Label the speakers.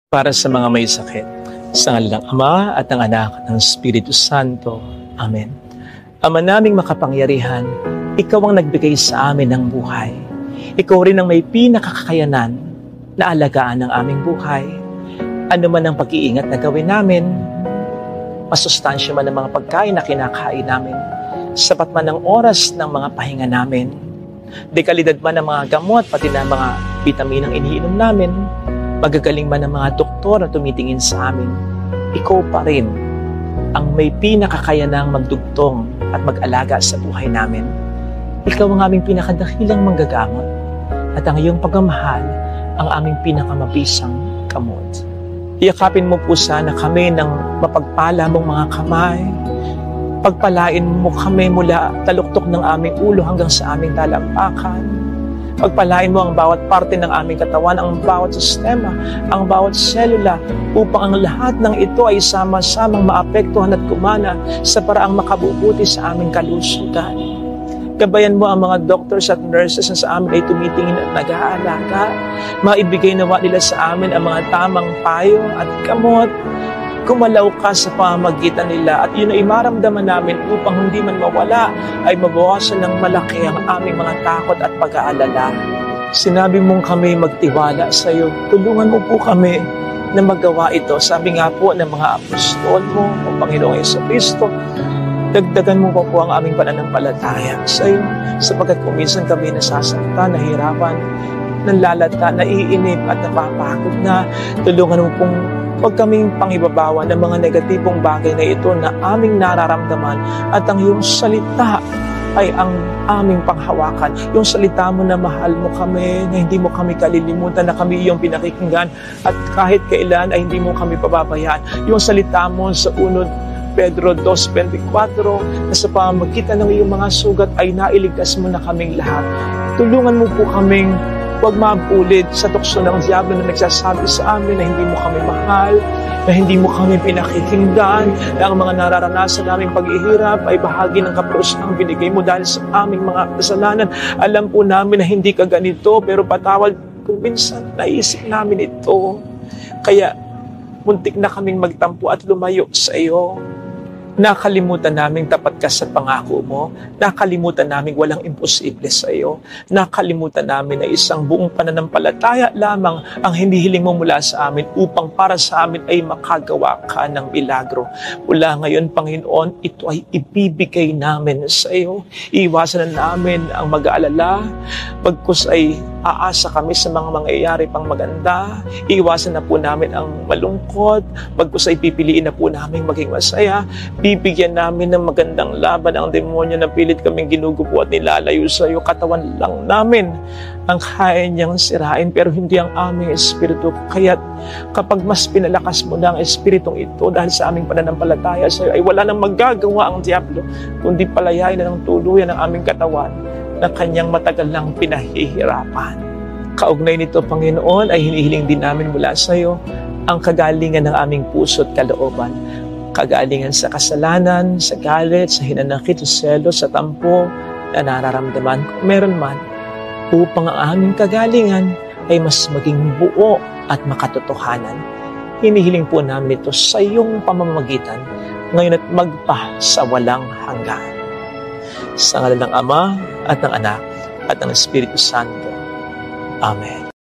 Speaker 1: Para sa mga may sakit, sa ngalan ng Ama at ng Anak at ng Espiritu Santo. Amen. Ama naming makapangyarihan, Ikaw ang nagbigay sa amin ng buhay. Ikaw rin ang may pinakakakayanan na alagaan ng aming buhay. Ano man ang pag-iingat na gawin namin, masustansya man ang mga pagkain na kinakain namin, sapat man ang oras ng mga pahinga namin, dekalidad man ang mga gamot, pati na mga bitaminang iniinom namin, magagaling man ang mga doktor na tumitingin sa amin, Ikaw pa rin ang may pinakakayanang magdugtong at mag-alaga sa buhay namin. Ikaw ang aming pinakadakilang manggagamot at ang iyong pagmamahal ang aming pinakamabisang kamot. Iyakapin mo po sana kami ng mapagpala mong mga kamay. Pagpalain mo kami mula taluktok ng aming ulo hanggang sa aming talampakan. Pagpalain mo ang bawat parte ng aming katawan, ang bawat sistema, ang bawat selula, upang ang lahat ng ito ay sama-samang maapektuhan at kumana sa paraang makabubuti sa aming kalusugan. Gabayan mo ang mga doctors at nurses na sa amin ay tumitingin at nag-aalaga. Maibigay nawa nila sa amin ang mga tamang payo at gamot. Kumalaw ka sa pamamagitan nila at yun ay maramdaman namin upang hindi man mawala ay mabawasan ng malaki ang aming mga takot at pag-aalala. Sinabi mong kami magtiwala sa iyo. Tulungan mo po kami na magawa ito. Sabi nga po ng mga apostol mo, o Panginoong Jesucristo, dagdagan mo po ang aming pananampalataya sa iyo, sapagkat kung minsan kami nasasaktan, nahihirapan, nanlalata, naiinip at napapagod na, tulungan mo pong huwag kaming pangibabawan ng mga negatibong bagay na ito na aming nararamdaman at ang iyong salita ay ang aming panghawakan. Yung salita mo na mahal mo kami, na hindi mo kami kalilimutan, na kami iyong pinakikinggan at kahit kailan ay hindi mo kami pababayaan. Yung salita mo sa 1 Pedro 2:24 na sa pamamagitan ng iyong mga sugat ay nailigtas mo na kaming lahat. Tulungan mo po kaming huwag mabulit sa tukso ng diablo na nagsasabi sa amin na hindi mo kami mahal, na hindi mo kami pinakikinggan, na ang mga nararanasan naming paghihirap ay bahagi ng kaparusahang binigay mo dahil sa aming mga kasalanan. Alam po namin na hindi ka ganito, pero patawad kung minsan naisip namin ito. Kaya muntik na kaming magtampo at lumayo sa iyo. Nakalimutan namin tapat ka sa pangako mo. Nakalimutan namin walang imposible sa iyo. Nakalimutan namin na isang buong pananampalataya lamang ang hinihiling mo mula sa amin upang para sa amin ay makagawa ka ng milagro. Mula ngayon, Panginoon, ito ay ibibigay namin sa iyo. Iiwasan na namin ang mag-aalala. Bagkus ay aasa kami sa mga mangyayari pang maganda. Iiwasan na po namin ang malungkot. Bagkus ay pipiliin na po namin maging masaya. Bibigyan namin ng magandang laban ang demonyo na pilit kaming ginugupo at nilalayo sa iyo. Katawan lang namin ang kaya niyang sirain, pero hindi ang aming espiritu. Kaya't kapag mas pinalakas mo na ang espiritong ito dahil sa aming pananampalataya sa iyo, ay wala nang magagawa ang diablo, kundi palayain na ng tuluyan ang aming katawan na kanyang matagal lang pinahihirapan. Kaugnay nito, Panginoon, ay hinihiling din namin mula sa iyo ang kagalingan ng aming puso at kalooban. Kagalingan sa kasalanan, sa galit, sa hinanakit, sa selos, sa tampo na nararamdaman kung meron man, upang ang aming kagalingan ay mas maging buo at makatotohanan. Hinihiling po namin ito sa iyong pamamagitan ngayon at magpa sa walang hanggan. Sa ngalan ng Ama at ng Anak at ng Espiritu Santo. Amen.